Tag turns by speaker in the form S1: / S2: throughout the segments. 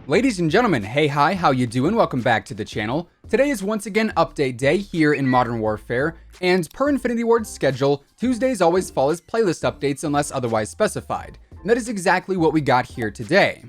S1: Ladies and gentlemen, hey hi, how you doing? Welcome back to the channel. Today is once again update day here in Modern Warfare, and per Infinity Ward's schedule, Tuesdays always fall as playlist updates unless otherwise specified, and that is exactly what we got here today.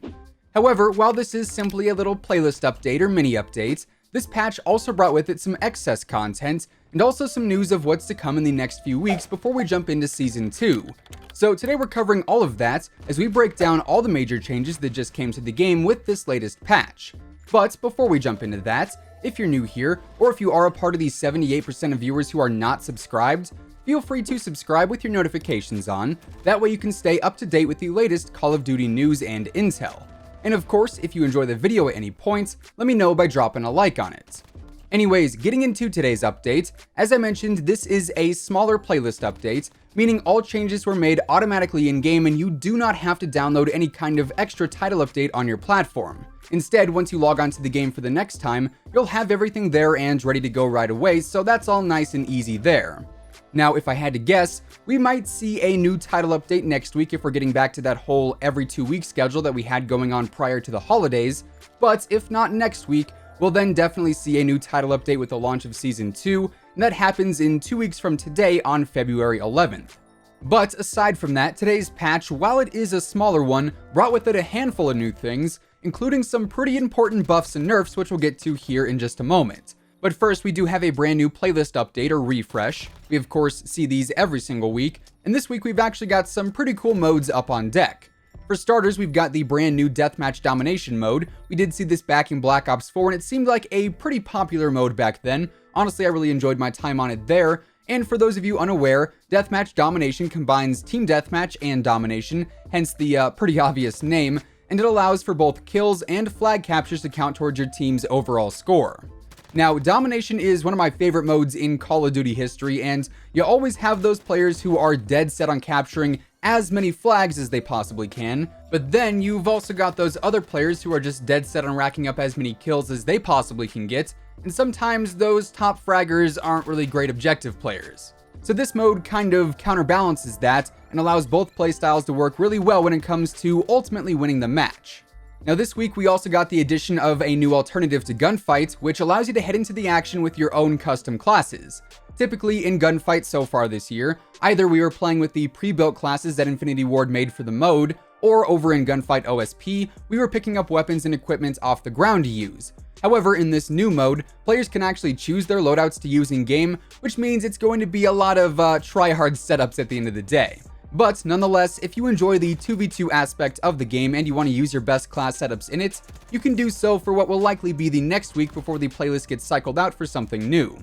S1: However, while this is simply a little playlist update or mini update, this patch also brought with it some excess content, and also some news of what's to come in the next few weeks before we jump into Season 2. So today we're covering all of that as we break down all the major changes that just came to the game with this latest patch. But before we jump into that, if you're new here, or if you are a part of the 78% of viewers who are not subscribed, feel free to subscribe with your notifications on, that way you can stay up to date with the latest Call of Duty news and intel. And of course, if you enjoy the video at any point, let me know by dropping a like on it. Anyways, getting into today's update, as I mentioned, this is a smaller playlist update, meaning all changes were made automatically in-game and you do not have to download any kind of extra title update on your platform. Instead, once you log onto the game for the next time, you'll have everything there and ready to go right away, so that's all nice and easy there. Now, if I had to guess, we might see a new title update next week if we're getting back to that whole every 2-week schedule that we had going on prior to the holidays, but if not next week, we'll then definitely see a new title update with the launch of Season 2, and that happens in 2 weeks from today on February 11th. But aside from that, today's patch, while it is a smaller one, brought with it a handful of new things, including some pretty important buffs and nerfs which we'll get to here in just a moment. But first, we do have a brand new playlist update or refresh. We of course see these every single week, and this week we've actually got some pretty cool modes up on deck. For starters, we've got the brand new Deathmatch Domination mode. We did see this back in Black Ops 4, and it seemed like a pretty popular mode back then. Honestly, I really enjoyed my time on it there. And for those of you unaware, Deathmatch Domination combines Team Deathmatch and Domination, hence the pretty obvious name, and it allows for both kills and flag captures to count towards your team's overall score. Now, Domination is one of my favorite modes in Call of Duty history, and you always have those players who are dead set on capturing as many flags as they possibly can, but then you've also got those other players who are just dead set on racking up as many kills as they possibly can get, and sometimes those top fraggers aren't really great objective players. So this mode kind of counterbalances that and allows both playstyles to work really well when it comes to ultimately winning the match. Now this week we also got the addition of a new alternative to Gunfight, which allows you to head into the action with your own custom classes. Typically in Gunfight so far this year, either we were playing with the pre-built classes that Infinity Ward made for the mode, or over in Gunfight OSP, we were picking up weapons and equipment off the ground to use. However, in this new mode, players can actually choose their loadouts to use in-game, which means it's going to be a lot of try-hard setups at the end of the day. But nonetheless, if you enjoy the 2v2 aspect of the game and you want to use your best class setups in it, you can do so for what will likely be the next week before the playlist gets cycled out for something new.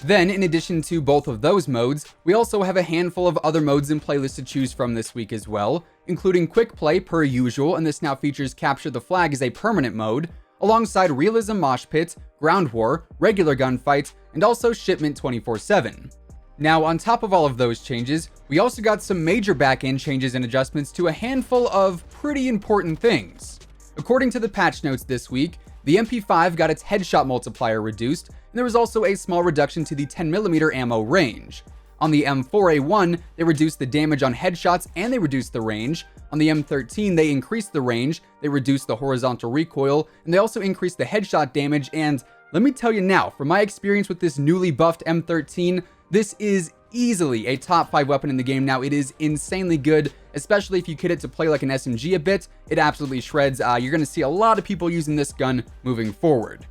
S1: Then, in addition to both of those modes, we also have a handful of other modes and playlists to choose from this week as well, including Quick Play per usual, and this now features Capture the Flag as a permanent mode, alongside Realism Mosh Pit, Ground War, Regular Gunfight, and also Shipment 24/7. Now, on top of all of those changes, we also got some major back-end changes and adjustments to a handful of pretty important things. According to the patch notes this week, the MP5 got its headshot multiplier reduced, and there was also a small reduction to the 10mm ammo range. On the M4A1, they reduced the damage on headshots and they reduced the range. On the M13, they increased the range, they reduced the horizontal recoil, and they also increased the headshot damage, and let me tell you now, from my experience with this newly buffed M13, this is easily a top 5 weapon in the game now. It is insanely good, especially if you kit it to play like an SMG a bit. It absolutely shreds. You're going to see a lot of people using this gun moving forward.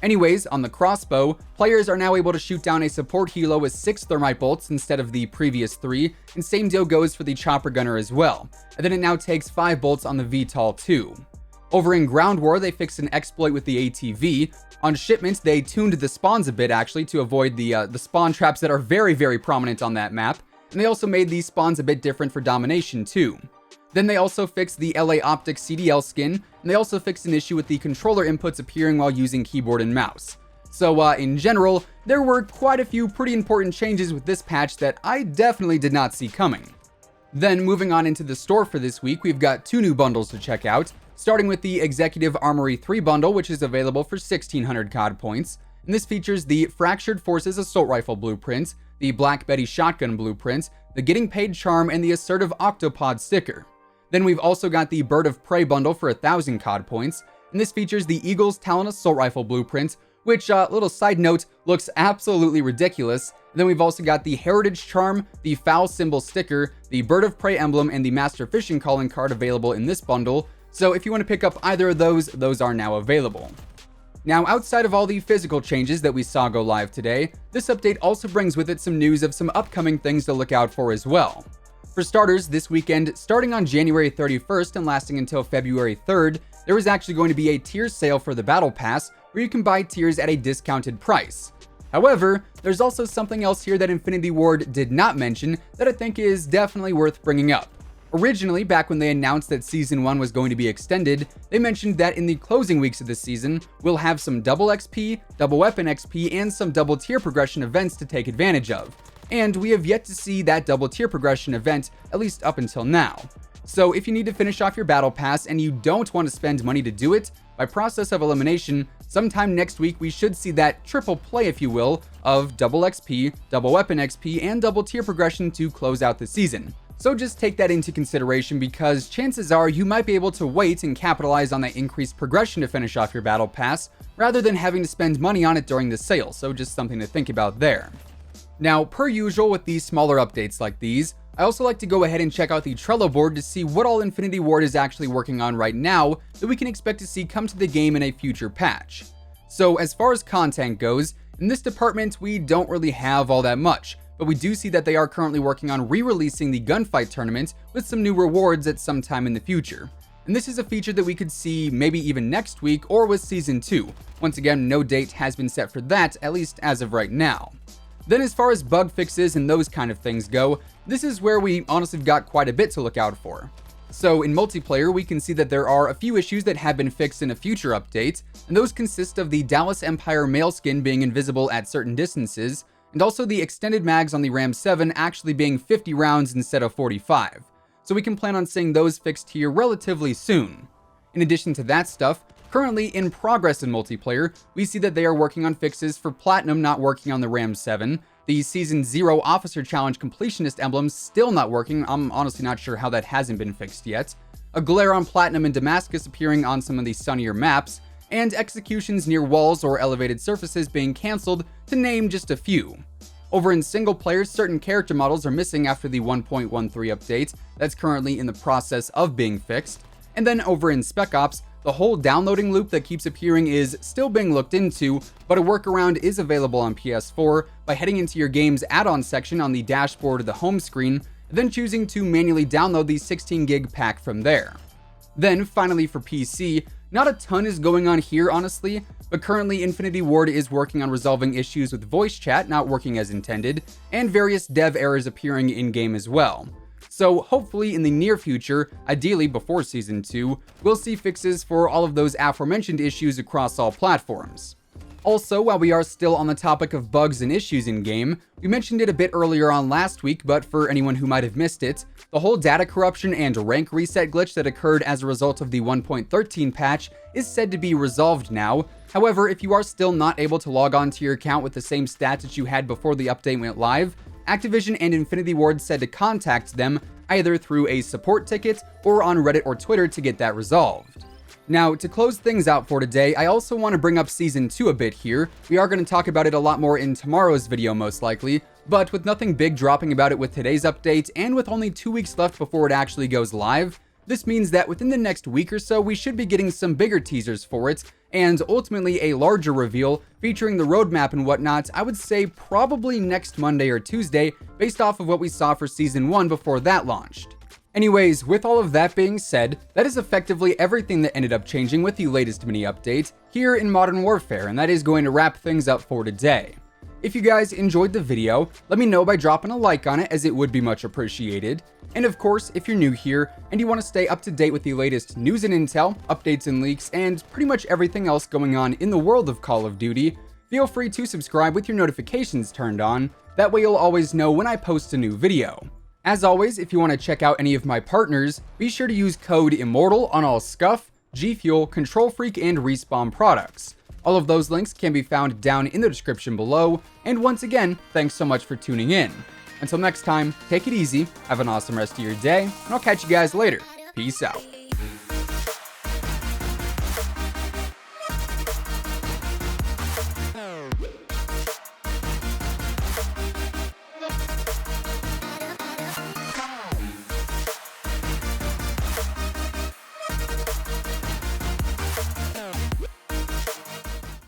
S1: Anyways, on the crossbow, players are now able to shoot down a support helo with 6 thermite bolts instead of the previous 3, and same deal goes for the chopper gunner as well. And then it now takes 5 bolts on the VTOL too. Over in Ground War, they fixed an exploit with the ATV. On Shipment, they tuned the spawns a bit actually to avoid the spawn traps that are very, very prominent on that map. And they also made these spawns a bit different for Domination too. Then they also fixed the LA Optic CDL skin, and they also fixed an issue with the controller inputs appearing while using keyboard and mouse. So in general, there were quite a few pretty important changes with this patch that I definitely did not see coming. Then moving on into the store for this week, we've got 2 new bundles to check out, starting with the Executive Armory 3 bundle, which is available for 1600 COD points. And this features the Fractured Forces Assault Rifle blueprint, the Black Betty Shotgun blueprint, the Getting Paid Charm, and the Assertive Octopod sticker. Then we've also got the Bird of Prey bundle for 1000 COD points, and this features the Eagle's Talon Assault Rifle blueprint, which, little side note, looks absolutely ridiculous. And then we've also got the Heritage Charm, the Foul Symbol sticker, the Bird of Prey emblem, and the Master Fishing Calling card available in this bundle. So if you want to pick up either of those are now available. Now, outside of all the physical changes that we saw go live today, this update also brings with it some news of some upcoming things to look out for as well. For starters, this weekend, starting on January 31st and lasting until February 3rd, there is actually going to be a tier sale for the Battle Pass, where you can buy tiers at a discounted price. However, there's also something else here that Infinity Ward did not mention that I think is definitely worth bringing up. Originally, back when they announced that Season 1 was going to be extended, they mentioned that in the closing weeks of the season, we'll have some double XP, double weapon XP, and some double tier progression events to take advantage of. And we have yet to see that double tier progression event, at least up until now. So if you need to finish off your battle pass and you don't want to spend money to do it, by process of elimination, sometime next week we should see that triple play, if you will, of double XP, double weapon XP, and double tier progression to close out the season. So just take that into consideration, because chances are you might be able to wait and capitalize on that increased progression to finish off your battle pass, rather than having to spend money on it during the sale, so just something to think about there. Now, per usual with these smaller updates like these, I also like to go ahead and check out the Trello board to see what all Infinity Ward is actually working on right now that we can expect to see come to the game in a future patch. So as far as content goes, in this department we don't really have all that much, but we do see that they are currently working on re-releasing the gunfight tournament with some new rewards at some time in the future. And this is a feature that we could see maybe even next week or with Season 2. Once again, no date has been set for that, at least as of right now. Then as far as bug fixes and those kind of things go, this is where we honestly got quite a bit to look out for. So in multiplayer, we can see that there are a few issues that have been fixed in a future update, and those consist of the Dallas Empire male skin being invisible at certain distances, and also the extended mags on the Ram 7 actually being 50 rounds instead of 45. So we can plan on seeing those fixed here relatively soon. In addition to that stuff, currently in progress in multiplayer, we see that they are working on fixes for Platinum not working on the Ram 7, the Season 0 Officer Challenge Completionist emblem still not working, I'm honestly not sure how that hasn't been fixed yet, a glare on Platinum in Damascus appearing on some of the sunnier maps, and executions near walls or elevated surfaces being cancelled, to name just a few. Over in single player, certain character models are missing after the 1.13 update that's currently in the process of being fixed, and then over in Spec Ops, the whole downloading loop that keeps appearing is still being looked into, but a workaround is available on PS4 by heading into your game's add-on section on the dashboard of the home screen, then choosing to manually download the 16 gig pack from there. Then finally for PC, not a ton is going on here honestly, but currently Infinity Ward is working on resolving issues with voice chat not working as intended, and various dev errors appearing in-game as well. So hopefully in the near future, ideally before Season 2, we'll see fixes for all of those aforementioned issues across all platforms. Also, while we are still on the topic of bugs and issues in-game, we mentioned it a bit earlier on last week, but for anyone who might have missed it, the whole data corruption and rank reset glitch that occurred as a result of the 1.13 patch is said to be resolved now. However, if you are still not able to log on to your account with the same stats that you had before the update went live, Activision and Infinity Ward said to contact them either through a support ticket or on Reddit or Twitter to get that resolved. Now, to close things out for today, I also want to bring up Season 2 a bit here. We are going to talk about it a lot more in tomorrow's video most likely, but with nothing big dropping about it with today's update, and with only 2 weeks left before it actually goes live, this means that within the next week or so we should be getting some bigger teasers for it, and ultimately a larger reveal featuring the roadmap and whatnot, I would say probably next Monday or Tuesday, based off of what we saw for Season 1 before that launched. Anyways, with all of that being said, that is effectively everything that ended up changing with the latest mini update here in Modern Warfare, and that is going to wrap things up for today. If you guys enjoyed the video, let me know by dropping a like on it, as it would be much appreciated. And of course, if you're new here and you want to stay up to date with the latest news and intel, updates and leaks, and pretty much everything else going on in the world of Call of Duty, feel free to subscribe with your notifications turned on. That way you'll always know when I post a new video. As always, if you want to check out any of my partners, be sure to use code IMMORTAL on all Scuff, G Fuel, Control Freak, and Respawn products. All of those links can be found down in the description below, and once again, thanks so much for tuning in. Until next time, take it easy, have an awesome rest of your day, and I'll catch you guys later. Peace out.